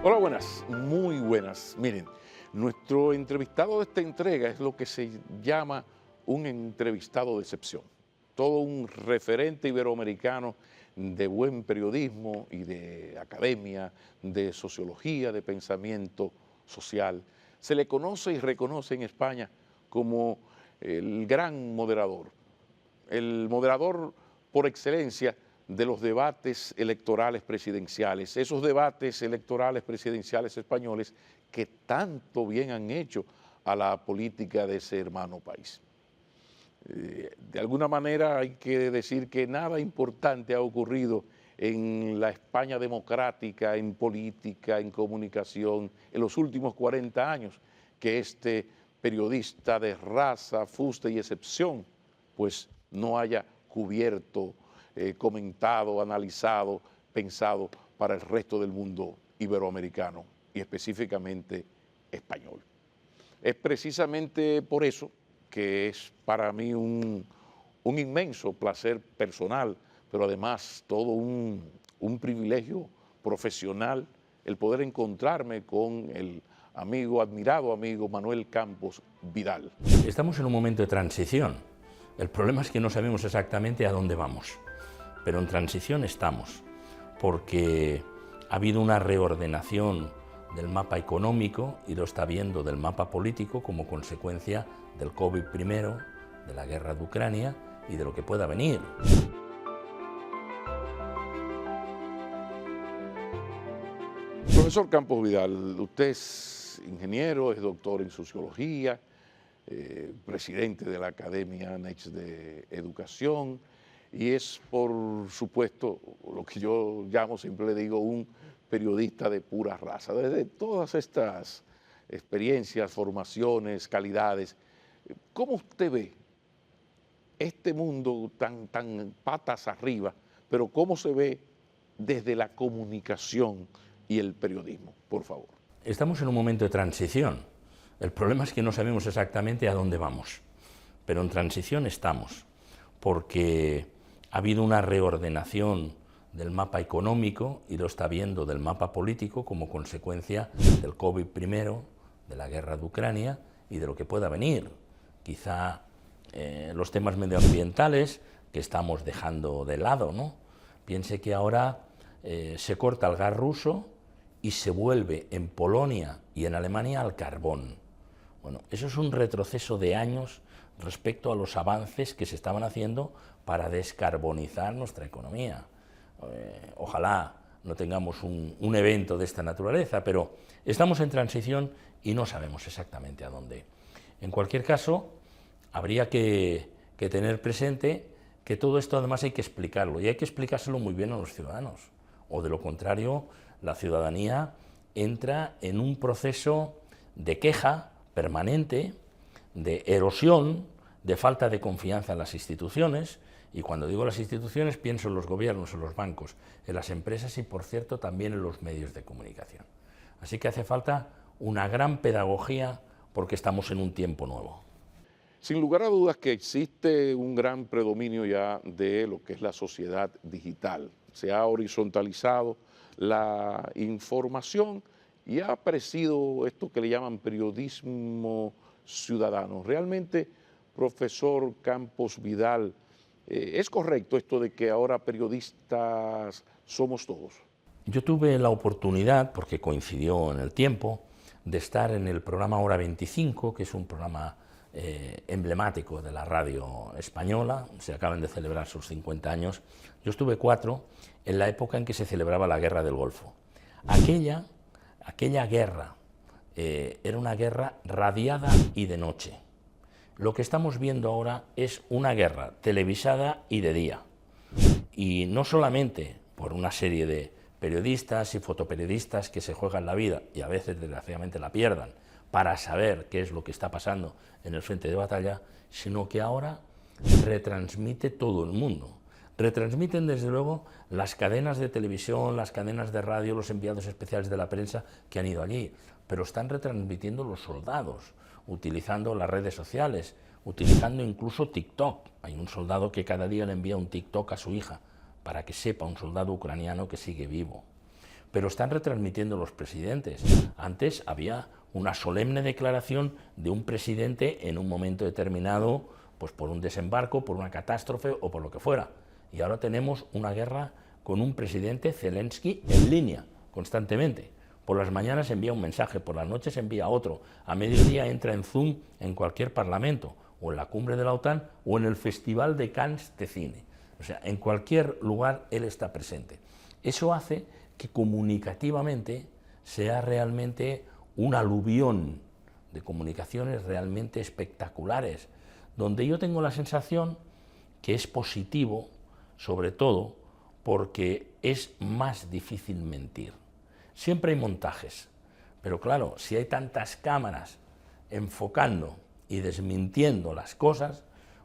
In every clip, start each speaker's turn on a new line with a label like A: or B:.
A: Hola, buenas, muy buenas. Miren, nuestro entrevistado de esta entrega es lo que se llama un entrevistado de excepción. Todo un referente iberoamericano de buen periodismo y de academia, de sociología, de pensamiento social. Se le conoce y reconoce en España como el gran moderador, el moderador por excelencia de los debates electorales presidenciales, esos debates electorales presidenciales españoles que tanto bien han hecho a la política de ese hermano país. De alguna manera hay que decir que nada importante ha ocurrido en la España democrática, en política, en comunicación, en los últimos 40 años, que este periodista de raza, fuste y excepción, pues no haya cubierto, comentado, analizado, pensado para el resto del mundo iberoamericano y específicamente español. Es precisamente por eso que es para mí un inmenso placer personal, pero además todo un privilegio profesional el poder encontrarme con el admirado amigo Manuel Campos Vidal.
B: Estamos en un momento de transición. El problema es que no sabemos exactamente a dónde vamos, pero en transición estamos, porque ha habido una reordenación del mapa económico y lo está viendo del mapa político como consecuencia del COVID primero, de la guerra de Ucrania y de lo que pueda venir.
A: Profesor Campos Vidal, usted es ingeniero, es doctor en sociología, presidente de la Academia Next de Educación y es, por supuesto, lo que yo llamo, siempre le digo, un periodista de pura raza. Desde todas estas experiencias, formaciones, calidades, ¿cómo usted ve este mundo tan patas arriba, pero cómo se ve desde la comunicación y el periodismo, por favor?
B: Estamos en un momento de transición. El problema es que no sabemos exactamente a dónde vamos, pero en transición estamos, porque ha habido una reordenación del mapa económico y lo está viendo del mapa político como consecuencia del COVID primero, de la guerra de Ucrania y de lo que pueda venir. Quizá los temas medioambientales que estamos dejando de lado, ¿no? Piense que ahora se corta el gas ruso y se vuelve en Polonia y en Alemania al carbón. Bueno, eso es un retroceso de años respecto a los avances que se estaban haciendo para descarbonizar nuestra economía. Ojalá no tengamos un evento de esta naturaleza, pero estamos en transición y no sabemos exactamente a dónde. En cualquier caso, habría que tener presente que todo esto además hay que explicarlo, y hay que explicárselo muy bien a los ciudadanos, o de lo contrario, la ciudadanía entra en un proceso de queja permanente, de erosión, de falta de confianza en las instituciones, y cuando digo las instituciones pienso en los gobiernos, en los bancos, en las empresas y, por cierto, también en los medios de comunicación. Así que hace falta una gran pedagogía porque estamos en un tiempo nuevo.
A: Sin lugar a dudas que existe un gran predominio ya de lo que es la sociedad digital. Se ha horizontalizado la información y ha aparecido esto que le llaman periodismo ciudadano. Realmente, profesor Campos Vidal, ¿es correcto esto de que ahora periodistas somos todos?
B: Yo tuve la oportunidad, porque coincidió en el tiempo, de estar en el programa Hora 25, que es un programa emblemático de la radio española. Se acaban de celebrar sus 50 años. Yo estuve 4 en la época en que se celebraba la Guerra del Golfo. Aquella guerra era una guerra radiada y de noche. Lo que estamos viendo ahora es una guerra televisada y de día. Y no solamente por una serie de periodistas y fotoperiodistas que se juegan la vida y a veces desgraciadamente la pierdan para saber qué es lo que está pasando en el frente de batalla, sino que ahora retransmite todo el mundo. Retransmiten desde luego las cadenas de televisión, las cadenas de radio, los enviados especiales de la prensa que han ido allí, pero están retransmitiendo los soldados, utilizando las redes sociales, utilizando incluso TikTok. Hay un soldado que cada día le envía un TikTok a su hija para que sepa, un soldado ucraniano, que sigue vivo. pero están retransmitiendo los presidentes. Antes había una solemne declaración de un presidente en un momento determinado, pues por un desembarco, por una catástrofe o por lo que fuera. Y ahora tenemos una guerra con un presidente, Zelensky, en línea, constantemente. Por las mañanas envía un mensaje, por las noches envía otro, a mediodía entra en Zoom en cualquier parlamento, o en la cumbre de la OTAN, o en el Festival de Cannes de cine. O sea, en cualquier lugar él está presente. Eso hace que comunicativamente sea realmente un aluvión de comunicaciones realmente espectaculares, donde yo tengo la sensación que es positivo, sobre todo porque es más difícil mentir. Siempre hay montajes, pero claro, si hay tantas cámaras enfocando y desmintiendo las cosas,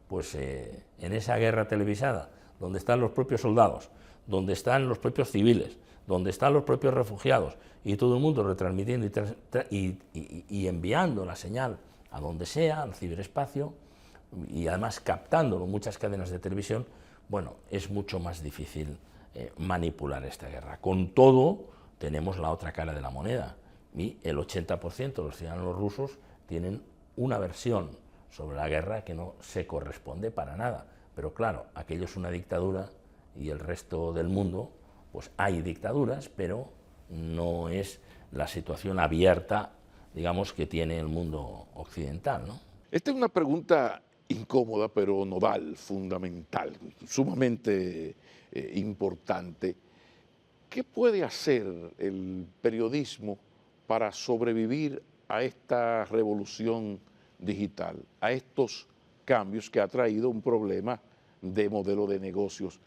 B: pues en esa guerra televisada, donde están los propios soldados, donde están los propios civiles, donde están los propios refugiados, y todo el mundo retransmitiendo y enviando la señal a donde sea, al ciberespacio, y además captándolo en muchas cadenas de televisión, bueno, es mucho más difícil manipular esta guerra. Con todo, tenemos la otra cara de la moneda, y el 80% de los ciudadanos rusos tienen una versión sobre la guerra que no se corresponde para nada. Pero claro, aquello es una dictadura y el resto del mundo, pues hay dictaduras, pero no es la situación abierta, digamos, que tiene el mundo occidental, ¿no?
A: Esta es una pregunta incómoda, pero nodal, fundamental, sumamente importante. ¿Qué puede hacer el periodismo para sobrevivir a esta revolución digital, a estos cambios que ha traído un problema de modelo de negocios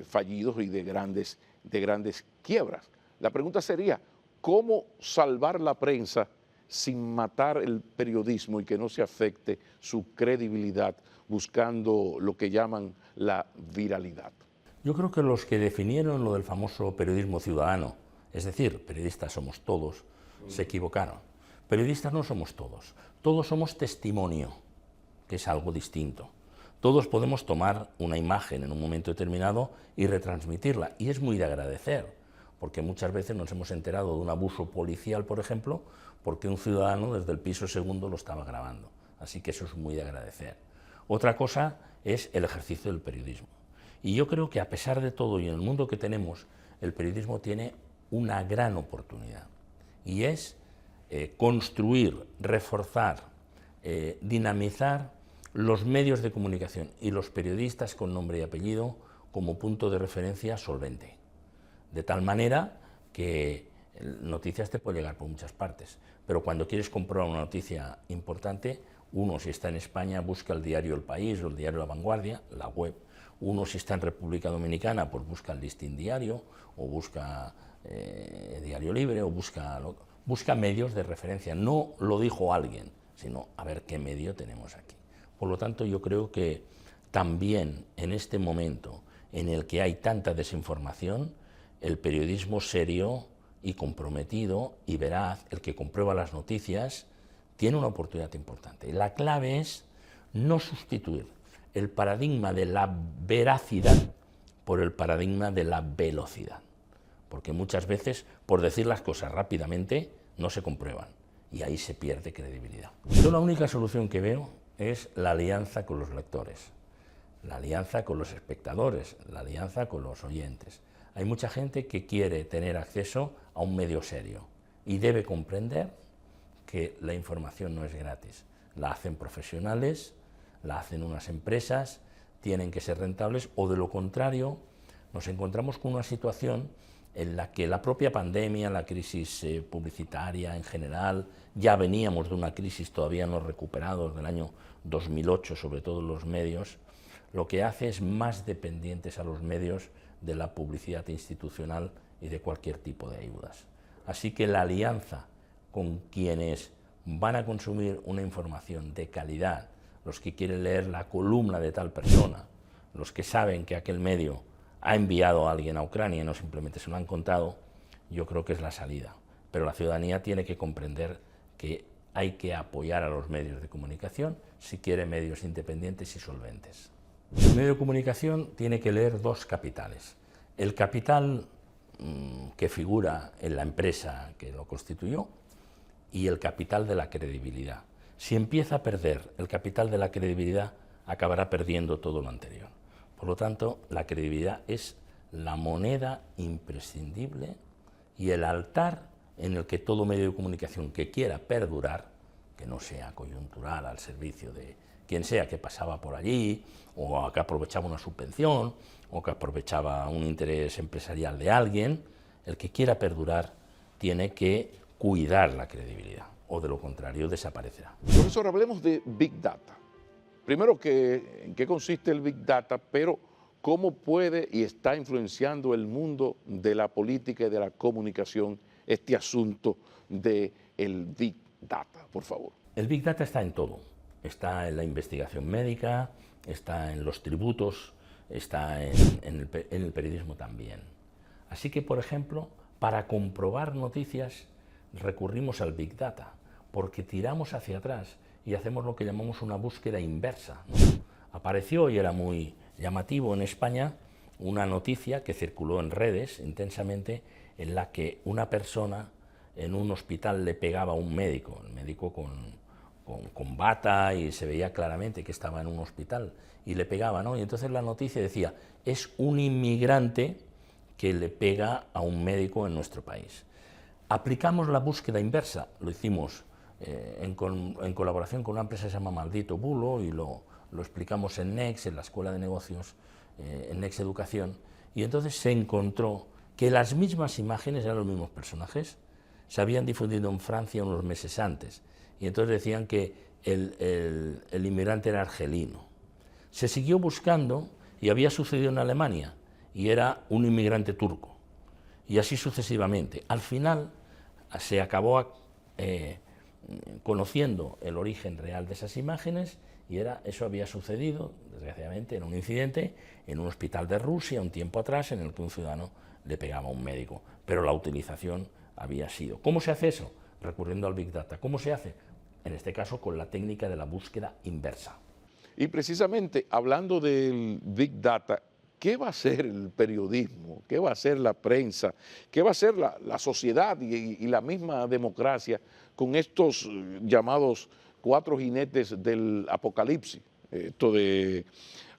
A: fallidos y de grandes quiebras? La pregunta sería, ¿cómo salvar la prensa sin matar el periodismo y que no se afecte su credibilidad buscando lo que llaman la viralidad?
B: Yo creo que los que definieron lo del famoso periodismo ciudadano, es decir, periodistas somos todos, se equivocaron. Periodistas no somos todos somos testimonio, que es algo distinto. Todos podemos tomar una imagen en un momento determinado y retransmitirla, y es muy de agradecer, porque muchas veces nos hemos enterado de un abuso policial, por ejemplo, porque un ciudadano desde el piso segundo lo estaba grabando. Así que eso es muy de agradecer. Otra cosa es el ejercicio del periodismo. Y yo creo que a pesar de todo y en el mundo que tenemos, el periodismo tiene una gran oportunidad, y es construir, reforzar, dinamizar los medios de comunicación y los periodistas con nombre y apellido como punto de referencia solvente. De tal manera que noticias te pueden llegar por muchas partes, pero cuando quieres comprobar una noticia importante, uno si está en España busca el diario El País o el diario La Vanguardia, la web. Uno si está en República Dominicana, pues busca el Listín Diario, o busca Diario Libre, o busca medios de referencia. No lo dijo alguien, sino a ver qué medio tenemos aquí. Por lo tanto, yo creo que también en este momento en el que hay tanta desinformación, el periodismo serio y comprometido y veraz, el que comprueba las noticias, tiene una oportunidad importante. La clave es no sustituir el paradigma de la veracidad por el paradigma de la velocidad, porque muchas veces, por decir las cosas rápidamente, no se comprueban, y ahí se pierde credibilidad. Yo la única solución que veo es la alianza con los lectores, la alianza con los espectadores, la alianza con los oyentes. Hay mucha gente que quiere tener acceso a un medio serio y debe comprender que la información no es gratis. La hacen profesionales, la hacen unas empresas, tienen que ser rentables, o de lo contrario nos encontramos con una situación en la que la propia pandemia, la crisis publicitaria en general, ya veníamos de una crisis todavía no recuperada del año 2008, sobre todo los medios, lo que hace es más dependientes a los medios de la publicidad institucional y de cualquier tipo de ayudas. Así que la alianza con quienes van a consumir una información de calidad, los que quieren leer la columna de tal persona, los que saben que aquel medio ha enviado a alguien a Ucrania y no simplemente se lo han contado, yo creo que es la salida. Pero la ciudadanía tiene que comprender que hay que apoyar a los medios de comunicación si quiere medios independientes y solventes. El medio de comunicación tiene que leer dos capitales. El capital que figura en la empresa que lo constituyó y el capital de la credibilidad. Si empieza a perder el capital de la credibilidad, acabará perdiendo todo lo anterior. Por lo tanto, la credibilidad es la moneda imprescindible y el altar en el que todo medio de comunicación que quiera perdurar, que no sea coyuntural al servicio de quien sea que pasaba por allí, o que aprovechaba una subvención, o que aprovechaba un interés empresarial de alguien, el que quiera perdurar tiene que cuidar la credibilidad, o de lo contrario desaparecerá.
A: Profesor, hablemos de Big Data. Primero, ¿en qué consiste el Big Data? Pero, ¿cómo puede y está influenciando el mundo de la política y de la comunicación este asunto del Big Data, por favor?
B: El Big Data está en todo. Está en la investigación médica, está en los tributos, está en el periodismo también. Así que, por ejemplo, para comprobar noticias recurrimos al Big Data, porque tiramos hacia atrás y hacemos lo que llamamos una búsqueda inversa, ¿no? Apareció, y era muy llamativo en España, una noticia que circuló en redes intensamente, en la que una persona en un hospital le pegaba a un médico, el médico con bata, y se veía claramente que estaba en un hospital, y le pegaba, ¿no? Y entonces la noticia decía, es un inmigrante que le pega a un médico en nuestro país. Aplicamos la búsqueda inversa, lo hicimos en colaboración con una empresa que se llama Maldito Bulo, y lo explicamos en Next, en la Escuela de Negocios, en Next Educación, y entonces se encontró que las mismas imágenes, eran los mismos personajes, se habían difundido en Francia unos meses antes, y entonces decían que el inmigrante era argelino. Se siguió buscando y había sucedido en Alemania, y era un inmigrante turco, y así sucesivamente. Al final se acabó conociendo el origen real de esas imágenes, y eso había sucedido, desgraciadamente, en un incidente en un hospital de Rusia un tiempo atrás, en el que un ciudadano le pegaba a un médico, pero la utilización había sido. ¿Cómo se hace eso? Recurriendo al Big Data. ¿Cómo se hace? En este caso, con la técnica de la búsqueda inversa.
A: Y precisamente, hablando del Big Data, ¿qué va a hacer el periodismo? ¿Qué va a hacer la prensa? ¿Qué va a hacer la sociedad y la misma democracia con estos llamados 4 jinetes del apocalipsis? Esto de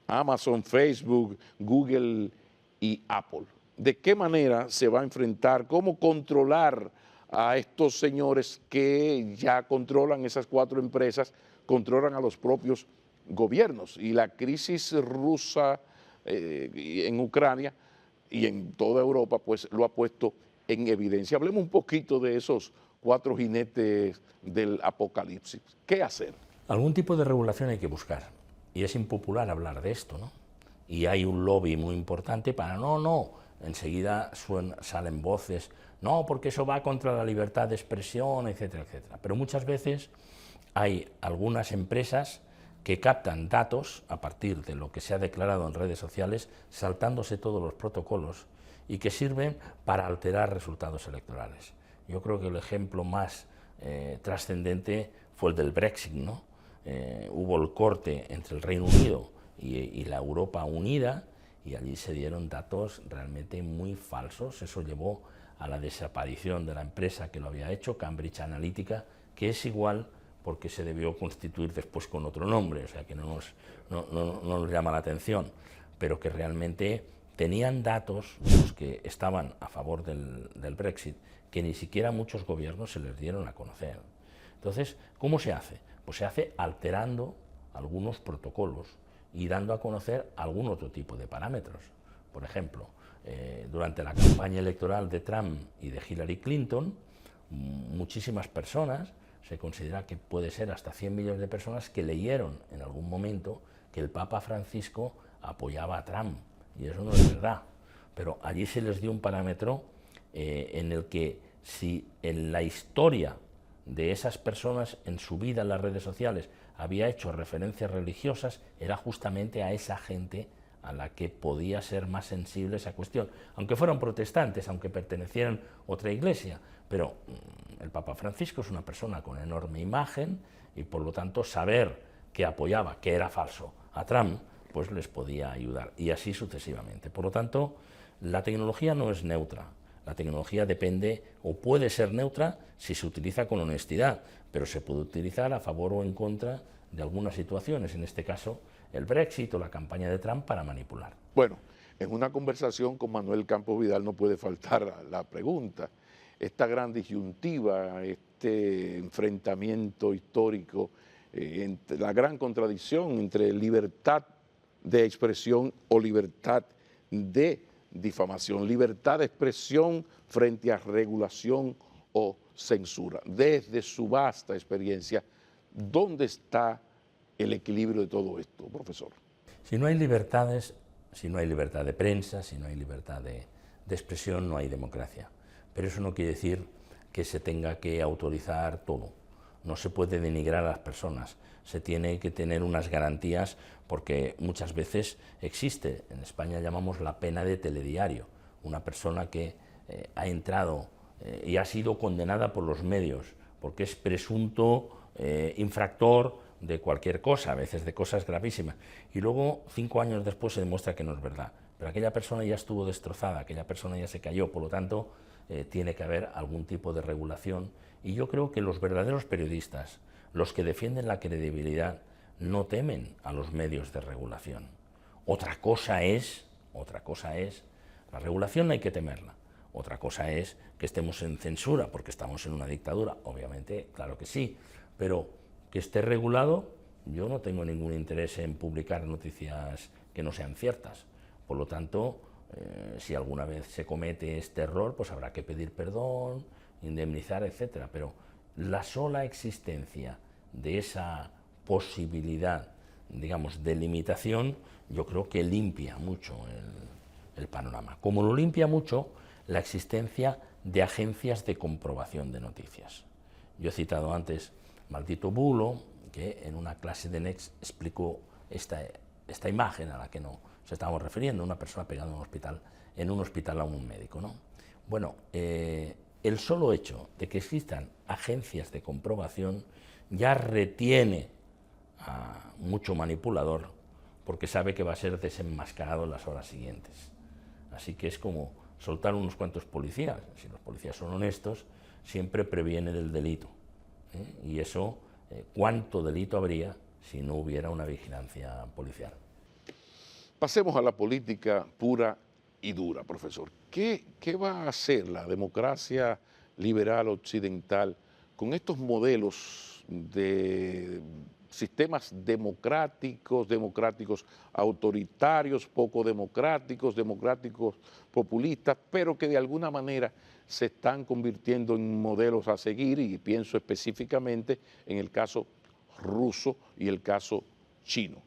A: Amazon, Facebook, Google y Apple. ¿De qué manera se va a enfrentar? ¿Cómo controlar a estos señores que ya controlan esas 4 empresas, controlan a los propios gobiernos? Y la crisis rusa en Ucrania y en toda Europa, pues lo ha puesto en evidencia. Hablemos un poquito de esos 4 jinetes del apocalipsis. ¿Qué hacer?
B: Algún tipo de regulación hay que buscar, y es impopular hablar de esto, ¿no? Y hay un lobby muy importante para enseguida salen voces, no, porque eso va contra la libertad de expresión, etcétera, etcétera. Pero muchas veces hay algunas empresas que captan datos a partir de lo que se ha declarado en redes sociales, saltándose todos los protocolos, y que sirven para alterar resultados electorales. Yo creo que el ejemplo más trascendente fue el del Brexit, ¿no? Hubo el corte entre el Reino Unido y la Europa unida, y allí se dieron datos realmente muy falsos. Eso llevó a la desaparición de la empresa que lo había hecho, Cambridge Analytica, que es igual porque se debió constituir después con otro nombre, o sea que no nos llama la atención, pero que realmente tenían datos, los que estaban a favor del Brexit, que ni siquiera muchos gobiernos se les dieron a conocer. Entonces, ¿cómo se hace? Pues se hace alterando algunos protocolos y dando a conocer algún otro tipo de parámetros. Por ejemplo, durante la campaña electoral de Trump y de Hillary Clinton, muchísimas personas, se considera que puede ser hasta 100 millones de personas, que leyeron en algún momento que el Papa Francisco apoyaba a Trump, y eso no es verdad. Pero allí se les dio un parámetro en el que, si en la historia de esas personas en su vida en las redes sociales había hecho referencias religiosas, era justamente a esa gente a la que podía ser más sensible esa cuestión, aunque fueran protestantes, aunque pertenecieran a otra iglesia. Pero el Papa Francisco es una persona con enorme imagen, y por lo tanto saber que apoyaba, que era falso, a Trump, pues les podía ayudar, y así sucesivamente. Por lo tanto, la tecnología no es neutra. La tecnología depende o puede ser neutra si se utiliza con honestidad, pero se puede utilizar a favor o en contra de algunas situaciones, en este caso el Brexit o la campaña de Trump, para manipular.
A: Bueno, en una conversación con Manuel Campos Vidal no puede faltar la pregunta. Esta gran disyuntiva, este enfrentamiento histórico, la gran contradicción entre libertad de expresión o libertad de difamación, libertad de expresión frente a regulación o censura. Desde su vasta experiencia, ¿dónde está el equilibrio de todo esto, profesor?
B: Si no hay libertades, si no hay libertad de prensa, si no hay libertad de expresión, no hay democracia. Pero eso no quiere decir que se tenga que autorizar todo. No se puede denigrar a las personas, se tiene que tener unas garantías, porque muchas veces existe, en España llamamos la pena de telediario, una persona que ha entrado y ha sido condenada por los medios, porque es presunto infractor de cualquier cosa, a veces de cosas gravísimas, y luego 5 años después se demuestra que no es verdad, pero aquella persona ya estuvo destrozada, aquella persona ya se cayó, por lo tanto tiene que haber algún tipo de regulación, y yo creo que los verdaderos periodistas, los que defienden la credibilidad, no temen a los medios de regulación. Otra cosa es, la regulación no hay que temerla, otra cosa es que estemos en censura porque estamos en una dictadura, obviamente, claro que sí, pero que esté regulado, yo no tengo ningún interés en publicar noticias que no sean ciertas. Por lo tanto, si alguna vez se comete este error, pues habrá que pedir perdón, indemnizar, etcétera. Pero la sola existencia de esa posibilidad, digamos, de limitación, yo creo que limpia mucho el panorama. Como lo limpia mucho la existencia de agencias de comprobación de noticias. Yo he citado antes Maldito Bulo, que en una clase de Next explicó esta imagen a la que nos estábamos refiriendo, una persona pegada en un hospital a un médico, ¿no? Bueno, el solo hecho de que existan agencias de comprobación ya retiene a mucho manipulador, porque sabe que va a ser desenmascarado en las horas siguientes. Así que es como soltar unos cuantos policías. Si los policías son honestos, siempre previene del delito. Y eso, ¿cuánto delito habría si no hubiera una vigilancia policial?
A: Pasemos a la política pura y dura, profesor. ¿Qué va a hacer la democracia liberal occidental con estos modelos de sistemas democráticos autoritarios, poco democráticos populistas, pero que de alguna manera se están convirtiendo en modelos a seguir, y pienso específicamente en el caso ruso y el caso chino?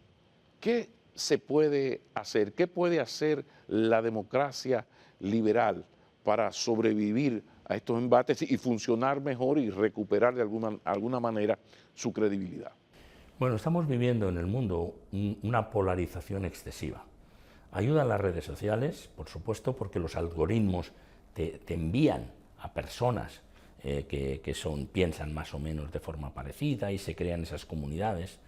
A: ¿Qué se puede hacer? ¿Qué puede hacer la democracia liberal para sobrevivir a estos embates y funcionar mejor y recuperar de alguna manera su credibilidad?
B: Bueno, estamos viviendo en el mundo una polarización excesiva. Ayudan las redes sociales, por supuesto, porque los algoritmos te envían a personas que piensan más o menos de forma parecida y se crean esas comunidades.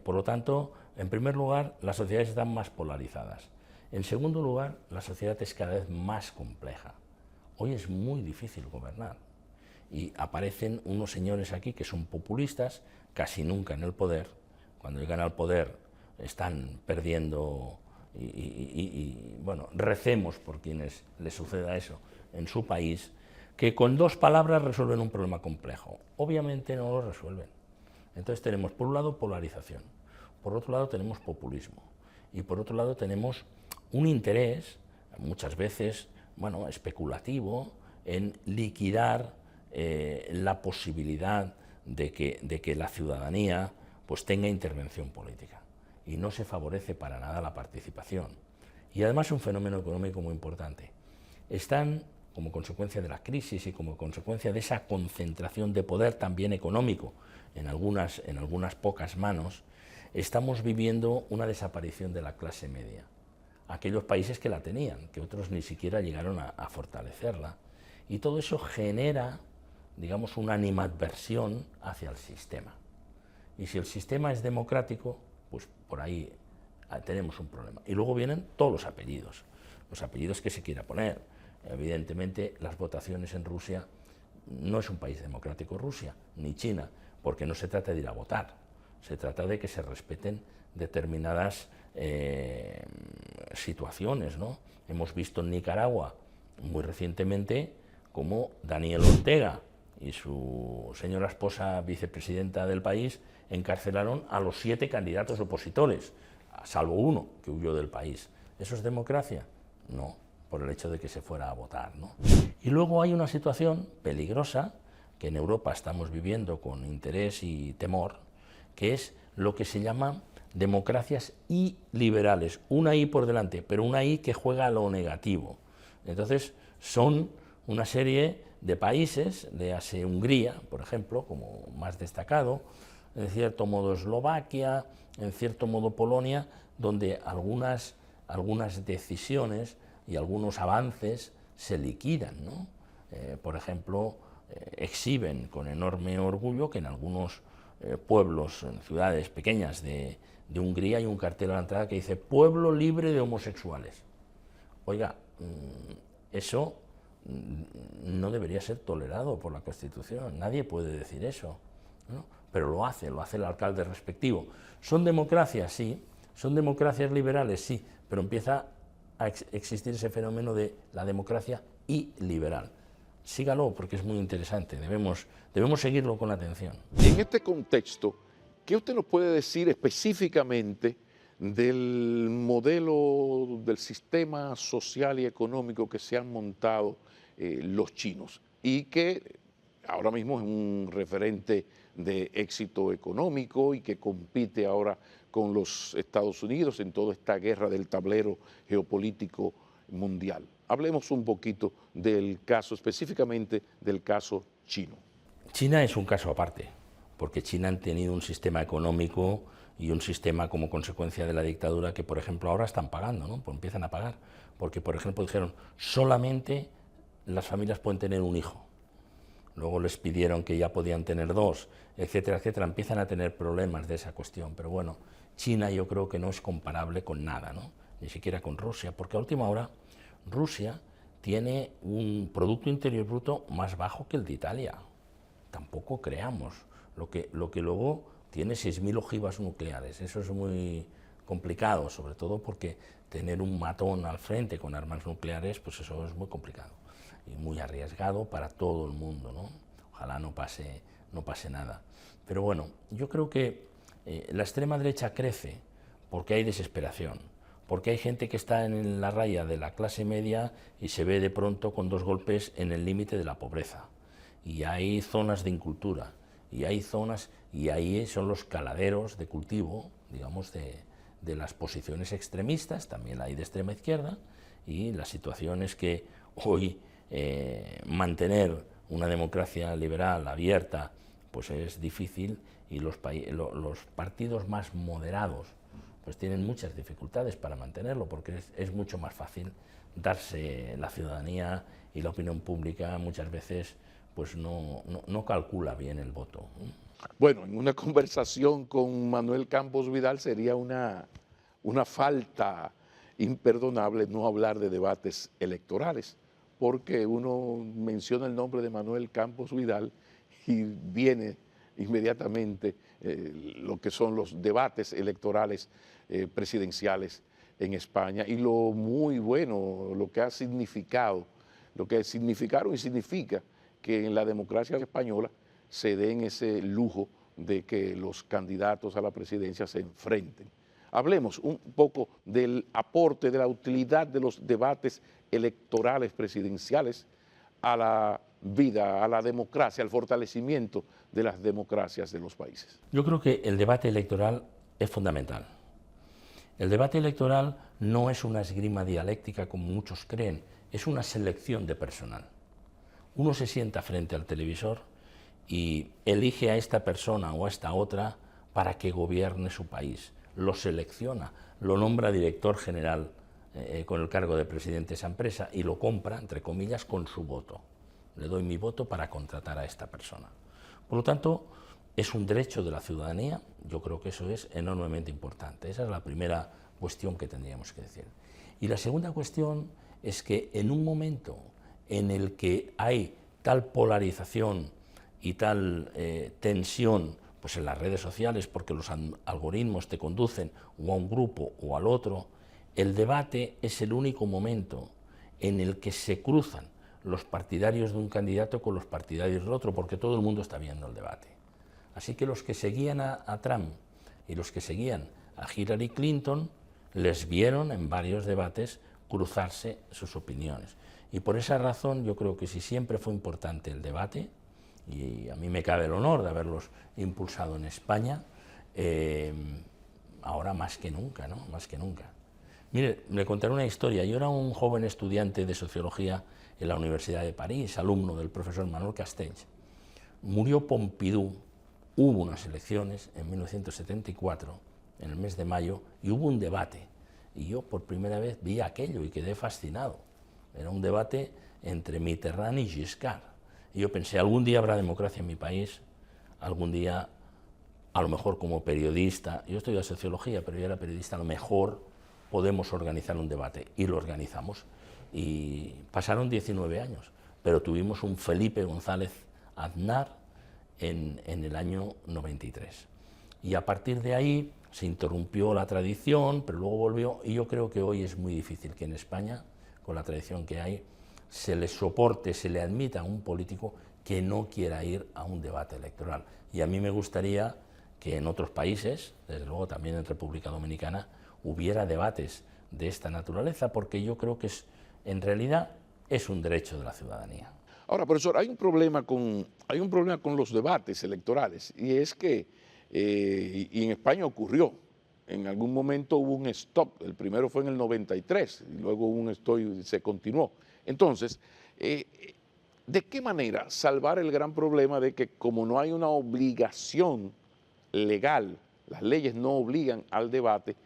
B: Por lo tanto, en primer lugar, las sociedades están más polarizadas. En segundo lugar, la sociedad es cada vez más compleja. Hoy es muy difícil gobernar y aparecen unos señores aquí que son populistas, casi nunca en el poder. Cuando llegan al poder están perdiendo y bueno, recemos por quienes les suceda eso en su país, que con 2 palabras resuelven un problema complejo. Obviamente no lo resuelven. Entonces tenemos, por un lado, polarización, por otro lado tenemos populismo, y por otro lado tenemos un interés, muchas veces, bueno, especulativo, en liquidar la posibilidad de que la ciudadanía pues tenga intervención política, y no se favorece para nada la participación. Y además un fenómeno económico muy importante. Están, como consecuencia de la crisis y como consecuencia de esa concentración de poder también económico en algunas pocas manos, estamos viviendo una desaparición de la clase media. Aquellos países que la tenían, que otros ni siquiera llegaron a fortalecerla. Y todo eso genera, digamos, una animadversión hacia el sistema. Y si el sistema es democrático, pues por ahí tenemos un problema. Y luego vienen todos los apellidos que se quiera poner. Evidentemente, las votaciones en Rusia no es un país democrático Rusia, ni China, porque no se trata de ir a votar, se trata de que se respeten determinadas situaciones, ¿no? Hemos visto en Nicaragua muy recientemente cómo Daniel Ortega y su señora esposa vicepresidenta del país encarcelaron a los 7 candidatos opositores, salvo uno que huyó del país. ¿Eso es democracia? No, por el hecho de que se fuera a votar, ¿no? Y luego hay una situación peligrosa que en Europa estamos viviendo con interés y temor, que es lo que se llama democracias iliberales, una I por delante, pero una I que juega a lo negativo. Entonces, son una serie de países, léase Hungría, por ejemplo, como más destacado, en cierto modo Eslovaquia, en cierto modo Polonia, donde algunas decisiones y algunos avances se liquidan, ¿no? Por ejemplo, exhiben con enorme orgullo que en algunos pueblos, en ciudades pequeñas de Hungría hay un cartel a la entrada que dice pueblo libre de homosexuales. Oiga, eso no debería ser tolerado por la Constitución, nadie puede decir eso, ¿no? Pero lo hace el alcalde respectivo. ¿Son democracias? Sí. ¿Son democracias liberales? Sí, pero empieza a existir ese fenómeno de la democracia iliberal. Sígalo porque es muy interesante, debemos seguirlo con atención.
A: Y en este contexto, ¿qué usted nos puede decir específicamente del modelo, del sistema social y económico que se han montado los chinos y que ahora mismo es un referente de éxito económico y que compite ahora con los Estados Unidos en toda esta guerra del tablero geopolítico mundial? Hablemos un poquito del caso, específicamente del caso chino.
B: China es un caso aparte, porque China han tenido un sistema económico y un sistema como consecuencia de la dictadura que, por ejemplo, ahora están pagando, ¿no? Pues empiezan a pagar, porque, por ejemplo, dijeron solamente las familias pueden tener un hijo. Luego les pidieron que ya podían tener 2, etcétera, etcétera. Empiezan a tener problemas de esa cuestión, pero bueno, China yo creo que no es comparable con nada, ¿no? Ni siquiera con Rusia, porque a última hora Rusia tiene un Producto Interior Bruto más bajo que el de Italia. Tampoco creamos. Lo que luego tiene 6.000 ojivas nucleares. Eso es muy complicado, sobre todo porque tener un matón al frente con armas nucleares, pues eso es muy complicado y muy arriesgado para todo el mundo, ¿no? Ojalá no pase nada. Pero bueno, yo creo que la extrema derecha crece porque hay desesperación, porque hay gente que está en la raya de la clase media y se ve de pronto con 2 golpes en el límite de la pobreza. Y hay zonas de incultura, y hay zonas, y ahí son los caladeros de cultivo, digamos, de las posiciones extremistas, también hay de extrema izquierda, y la situación es que hoy mantener una democracia liberal abierta pues es difícil, y los partidos más moderados pues tienen muchas dificultades para mantenerlo, porque es mucho más fácil darse la ciudadanía y la opinión pública muchas veces pues no calcula bien el voto.
A: Bueno, en una conversación con Manuel Campos Vidal sería una falta imperdonable no hablar de debates electorales, porque uno menciona el nombre de Manuel Campos Vidal y viene inmediatamente lo que son los debates electorales presidenciales en España y lo muy bueno, lo que ha significado, lo que significaron y significa que en la democracia española se den ese lujo de que los candidatos a la presidencia se enfrenten. Hablemos un poco del aporte, de la utilidad de los debates electorales presidenciales a la vida, a la democracia, al fortalecimiento de las democracias de los países.
B: Yo creo que el debate electoral es fundamental. El debate electoral no es una esgrima dialéctica como muchos creen, es una selección de personal. Uno se sienta frente al televisor y elige a esta persona o a esta otra para que gobierne su país. Lo selecciona, lo nombra director general con el cargo de presidente de esa empresa y lo compra, entre comillas, con su voto. Le doy mi voto para contratar a esta persona. Por lo tanto, es un derecho de la ciudadanía, yo creo que eso es enormemente importante. Esa es la primera cuestión que tendríamos que decir. Y la segunda cuestión es que en un momento en el que hay tal polarización y tal tensión pues en las redes sociales, porque los algoritmos te conducen o a un grupo o al otro, el debate es el único momento en el que se cruzan los partidarios de un candidato con los partidarios del otro, porque todo el mundo está viendo el debate. Así que los que seguían a Trump y los que seguían a Hillary Clinton les vieron en varios debates cruzarse sus opiniones. Y por esa razón yo creo que si siempre fue importante el debate, y a mí me cabe el honor de haberlos impulsado en España, ahora más que nunca, ¿no? Más que nunca. Mire, le contaré una historia. Yo era un joven estudiante de Sociología en la Universidad de París, alumno del profesor Manuel Castells. Murió Pompidou, hubo unas elecciones en 1974, en el mes de mayo, y hubo un debate. Y yo por primera vez vi aquello y quedé fascinado. Era un debate entre Mitterrand y Giscard. Y yo pensé, algún día habrá democracia en mi país, algún día, a lo mejor como periodista, yo estudié Sociología, pero yo era periodista, a lo mejor podemos organizar un debate. Y lo organizamos. Y pasaron 19 años, pero tuvimos un Felipe González Aznar en el año 93. Y a partir de ahí se interrumpió la tradición, pero luego volvió, y yo creo que hoy es muy difícil que en España, con la tradición que hay, se le soporte, se le admita a un político que no quiera ir a un debate electoral. Y a mí me gustaría que en otros países, desde luego también en República Dominicana, hubiera debates de esta naturaleza, porque yo creo que en realidad es un derecho de la ciudadanía.
A: Ahora, profesor, hay un problema con los debates electorales, y es que, y en España ocurrió, en algún momento hubo un stop, el primero fue en el 93, y luego hubo un stop y se continuó. Entonces, ¿de qué manera salvar el gran problema de que como no hay una obligación legal, las leyes no obligan al debate,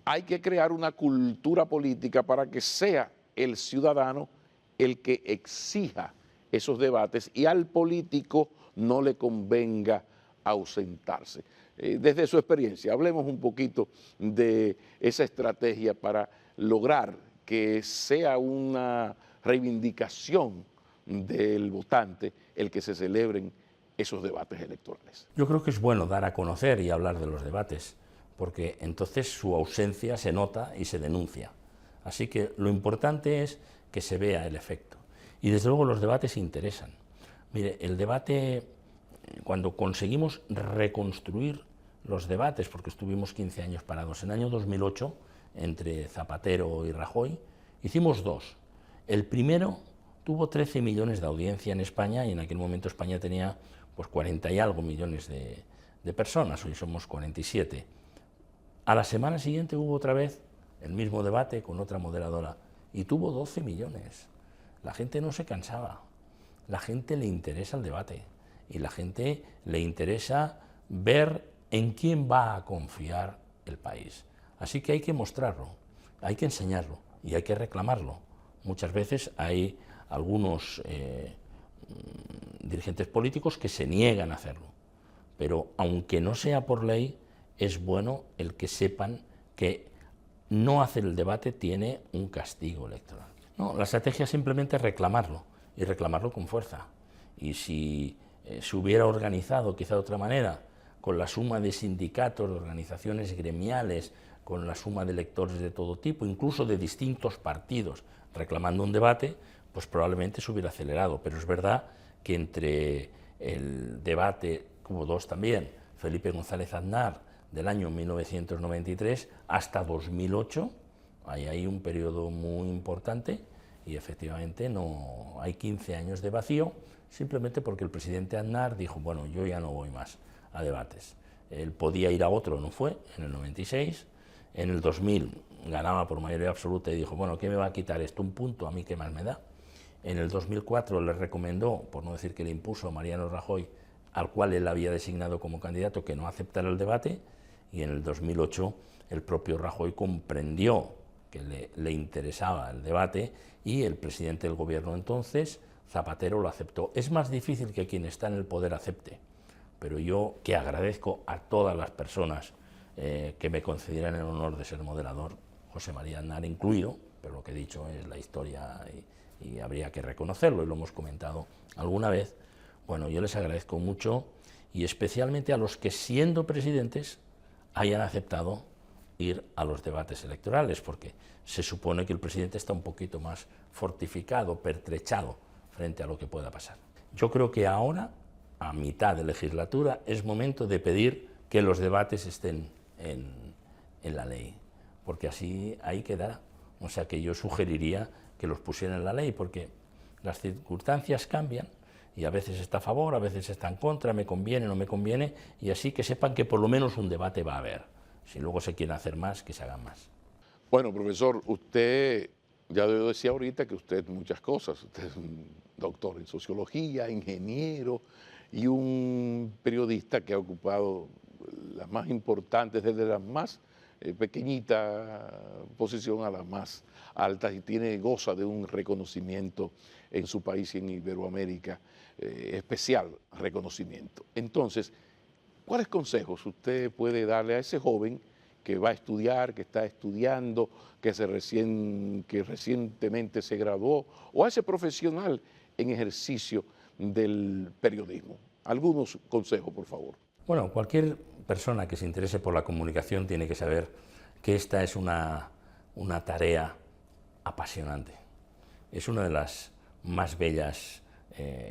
A: hay que crear una cultura política para que sea el ciudadano el que exija esos debates y al político no le convenga ausentarse? Desde su experiencia, hablemos un poquito de esa estrategia para lograr que sea una reivindicación del votante el que se celebren esos debates electorales.
B: Yo creo que es bueno dar a conocer y hablar de los debates, porque entonces su ausencia se nota y se denuncia. Así que lo importante es que se vea el efecto. Y desde luego los debates interesan. Mire, el debate, cuando conseguimos reconstruir los debates, porque estuvimos 15 años parados, en el año 2008, entre Zapatero y Rajoy, hicimos dos. El primero tuvo 13 millones de audiencia en España, y en aquel momento España tenía pues 40 y algo millones de personas, hoy somos 47. A la semana siguiente hubo otra vez el mismo debate con otra moderadora y tuvo 12 millones. La gente no se cansaba, la gente le interesa el debate y la gente le interesa ver en quién va a confiar el país. Así que hay que mostrarlo, hay que enseñarlo y hay que reclamarlo. Muchas veces hay algunos dirigentes políticos que se niegan a hacerlo, pero aunque no sea por ley, es bueno el que sepan que no hacer el debate tiene un castigo electoral. No, la estrategia es simplemente reclamarlo, y reclamarlo con fuerza. Y si se hubiera organizado quizá de otra manera, con la suma de sindicatos, de organizaciones gremiales, con la suma de electores de todo tipo, incluso de distintos partidos, reclamando un debate, pues probablemente se hubiera acelerado. Pero es verdad que entre el debate, como dos también, Felipe González Aznar, del año 1993 hasta 2008, hay un periodo muy importante y efectivamente no hay 15 años de vacío, simplemente porque el presidente Aznar dijo, bueno, yo ya no voy más a debates. Él podía ir a otro, no fue, en el 96, en el 2000 ganaba por mayoría absoluta y dijo, bueno, ¿qué me va a quitar esto? Un punto, a mí qué más me da. En el 2004 le recomendó, por no decir que le impuso a Mariano Rajoy, al cual él había designado como candidato, que no aceptara el debate, y en el 2008 el propio Rajoy comprendió que le interesaba el debate y el presidente del gobierno entonces, Zapatero, lo aceptó. Es más difícil que quien está en el poder acepte, pero yo que agradezco a todas las personas que me concedieran el honor de ser moderador, José María Aznar incluido, pero lo que he dicho es la historia y habría que reconocerlo, y lo hemos comentado alguna vez. Bueno, yo les agradezco mucho, y especialmente a los que, siendo presidentes, hayan aceptado ir a los debates electorales, porque se supone que el presidente está un poquito más fortificado, pertrechado frente a lo que pueda pasar. Yo creo que ahora, a mitad de legislatura, es momento de pedir que los debates estén en la ley, porque así ahí quedará. O sea que yo sugeriría que los pusieran en la ley, porque las circunstancias cambian, y a veces está a favor, a veces está en contra, me conviene, no me conviene, y así que sepan que por lo menos un debate va a haber. Si luego se quieren hacer más, que se hagan más.
A: Bueno, profesor, usted, ya yo decía ahorita que usted muchas cosas, usted es un doctor en sociología, ingeniero y un periodista que ha ocupado las más importantes, desde las más pequeñita posición a las más altas, y goza de un reconocimiento en su país y en Iberoamérica, especial reconocimiento. Entonces, ¿cuáles consejos usted puede darle a ese joven que va a estudiar, que está estudiando, que recientemente se graduó, o a ese profesional en ejercicio del periodismo? Algunos consejos, por favor.
B: Bueno, cualquier persona que se interese por la comunicación tiene que saber que esta es una tarea apasionante. Es una de las más bellas,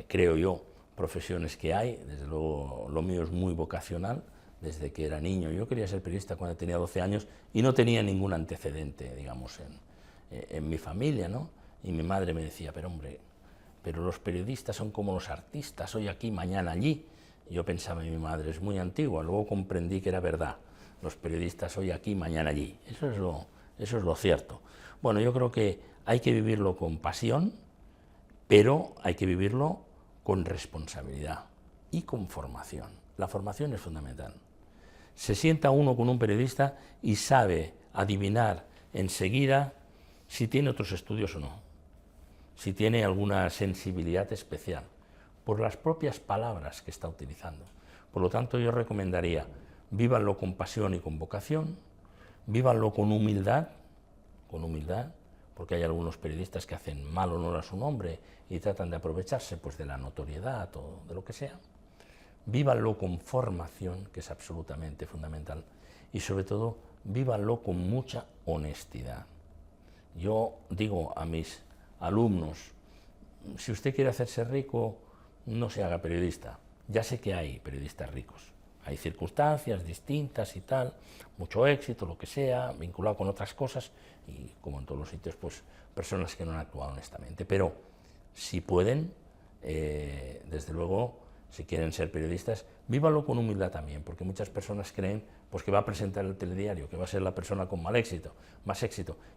B: creo yo, profesiones que hay. Desde luego, lo mío es muy vocacional. Desde que era niño, yo quería ser periodista cuando tenía 12 años y no tenía ningún antecedente, digamos, en mi familia, ¿no? Y mi madre me decía, pero hombre, pero los periodistas son como los artistas, hoy aquí, mañana allí. Y yo pensaba, mi madre es muy antigua, luego comprendí que era verdad, los periodistas hoy aquí, mañana allí. Eso es lo cierto. Bueno, yo creo que hay que vivirlo con pasión, pero hay que vivirlo con responsabilidad y con formación. La formación es fundamental. Se sienta uno con un periodista y sabe adivinar enseguida si tiene otros estudios o no, si tiene alguna sensibilidad especial, por las propias palabras que está utilizando. Por lo tanto, yo recomendaría, vívanlo con pasión y con vocación, vívanlo con humildad, porque hay algunos periodistas que hacen mal honor a su nombre y tratan de aprovecharse pues, de la notoriedad o de lo que sea. Vívanlo con formación, que es absolutamente fundamental, y sobre todo, vívanlo con mucha honestidad. Yo digo a mis alumnos, si usted quiere hacerse rico, no se haga periodista. Ya sé que hay periodistas ricos, hay circunstancias distintas y tal, mucho éxito, lo que sea, vinculado con otras cosas, y como en todos los sitios, pues personas que no han actuado honestamente. Pero si pueden, desde luego, si quieren ser periodistas, vívanlo con humildad también, porque muchas personas creen pues, que va a presentar el telediario, que va a ser la persona con más éxito.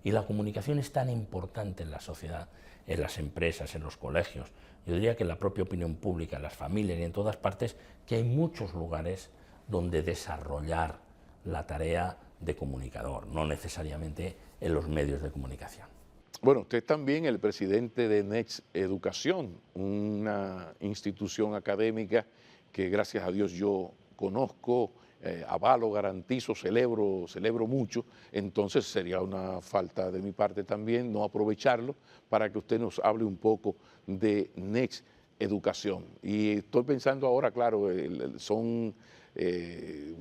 B: Y la comunicación es tan importante en la sociedad, en las empresas, en los colegios, yo diría que en la propia opinión pública, en las familias y en todas partes, que hay muchos lugares donde desarrollar la tarea de comunicador, no necesariamente en los medios de comunicación.
A: Bueno, usted es también el presidente de Next Educación, una institución académica que gracias a Dios yo conozco, avalo, garantizo, celebro mucho. Entonces sería una falta de mi parte también no aprovecharlo para que usted nos hable un poco de Next Educación. Y estoy pensando ahora, claro, son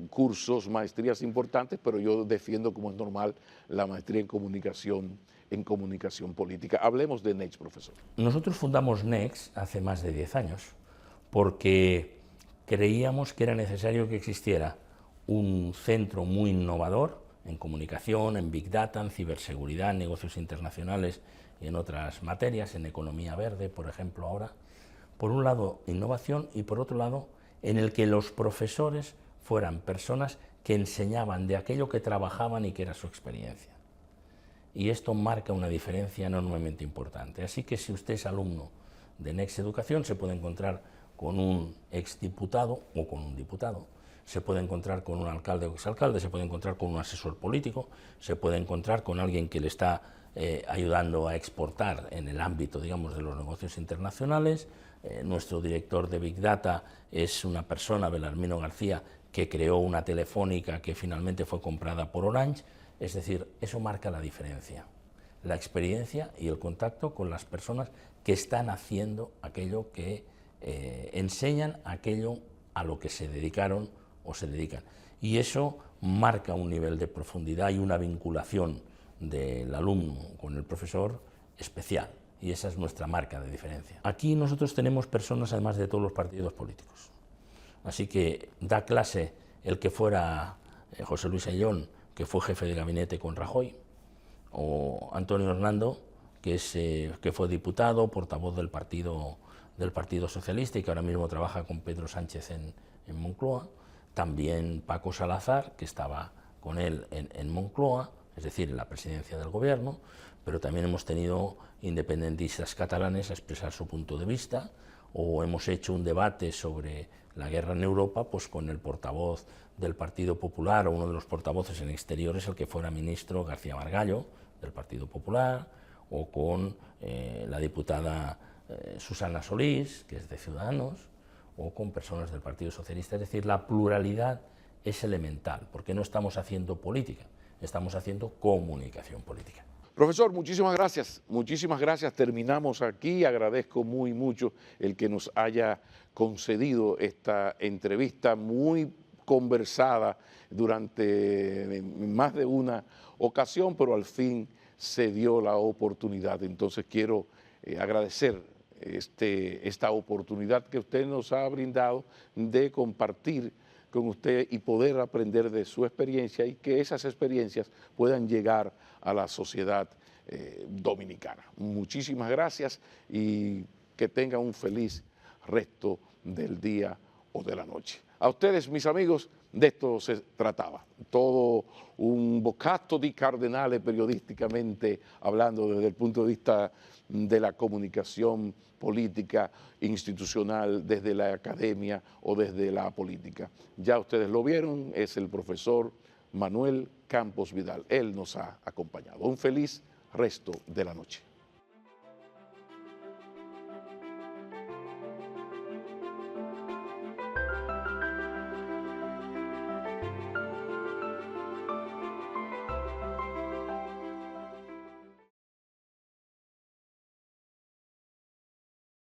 A: cursos, maestrías importantes, pero yo defiendo, como es normal, la maestría en comunicación política. Hablemos de Next, profesor.
B: Nosotros fundamos Next hace más de 10 años porque creíamos que era necesario que existiera un centro muy innovador en comunicación, en Big Data, en ciberseguridad, en negocios internacionales y en otras materias, en economía verde, por ejemplo, ahora. Por un lado, innovación, y por otro lado, en el que los profesores fueran personas que enseñaban de aquello que trabajaban y que era su experiencia. Y esto marca una diferencia enormemente importante. Así que si usted es alumno de Next Educación, se puede encontrar con un exdiputado o con un diputado, se puede encontrar con un alcalde o exalcalde, se puede encontrar con un asesor político, se puede encontrar con alguien que le está ayudando a exportar en el ámbito, digamos, de los negocios internacionales. Nuestro director de Big Data es una persona, Belarmino García, que creó una telefónica que finalmente fue comprada por Orange. Es decir, eso marca la diferencia. la experiencia y el contacto con las personas que están haciendo aquello que enseñan, aquello a lo que se dedicaron o se dedican. Y eso marca un nivel de profundidad y una vinculación del alumno con el profesor especial, y esa es nuestra marca de diferencia. Aquí nosotros tenemos personas además de todos los partidos políticos, así que da clase el que fuera José Luis Ayllón, que fue jefe de gabinete con Rajoy, o Antonio Hernando, que fue diputado, portavoz del Partido Socialista y que ahora mismo trabaja con Pedro Sánchez en Moncloa, también Paco Salazar, que estaba con él en Moncloa, es decir, en la presidencia del gobierno, pero también hemos tenido independentistas catalanes a expresar su punto de vista, o hemos hecho un debate sobre la guerra en Europa pues con el portavoz del Partido Popular o uno de los portavoces en exteriores, el que fuera ministro García Margallo del Partido Popular, o con la diputada Susana Solís, que es de Ciudadanos, o con personas del Partido Socialista. Es decir, la pluralidad es elemental, porque no estamos haciendo política, estamos haciendo comunicación política.
A: Profesor, muchísimas gracias. Muchísimas gracias. Terminamos aquí. Agradezco mucho el que nos haya concedido esta entrevista muy conversada durante más de una ocasión, pero al fin se dio la oportunidad. Entonces quiero agradecer esta oportunidad que usted nos ha brindado de compartir con usted y poder aprender de su experiencia y que esas experiencias puedan llegar a la sociedad dominicana. Muchísimas gracias y que tengan un feliz resto del día o de la noche. A ustedes, mis amigos, de esto se trataba. Todo un boccatto di cardenale periodísticamente hablando desde el punto de vista de la comunicación política, institucional, desde la academia o desde la política. Ya ustedes lo vieron, es el profesor Manuel Campos Vidal. Él nos ha acompañado. Un feliz resto de la noche.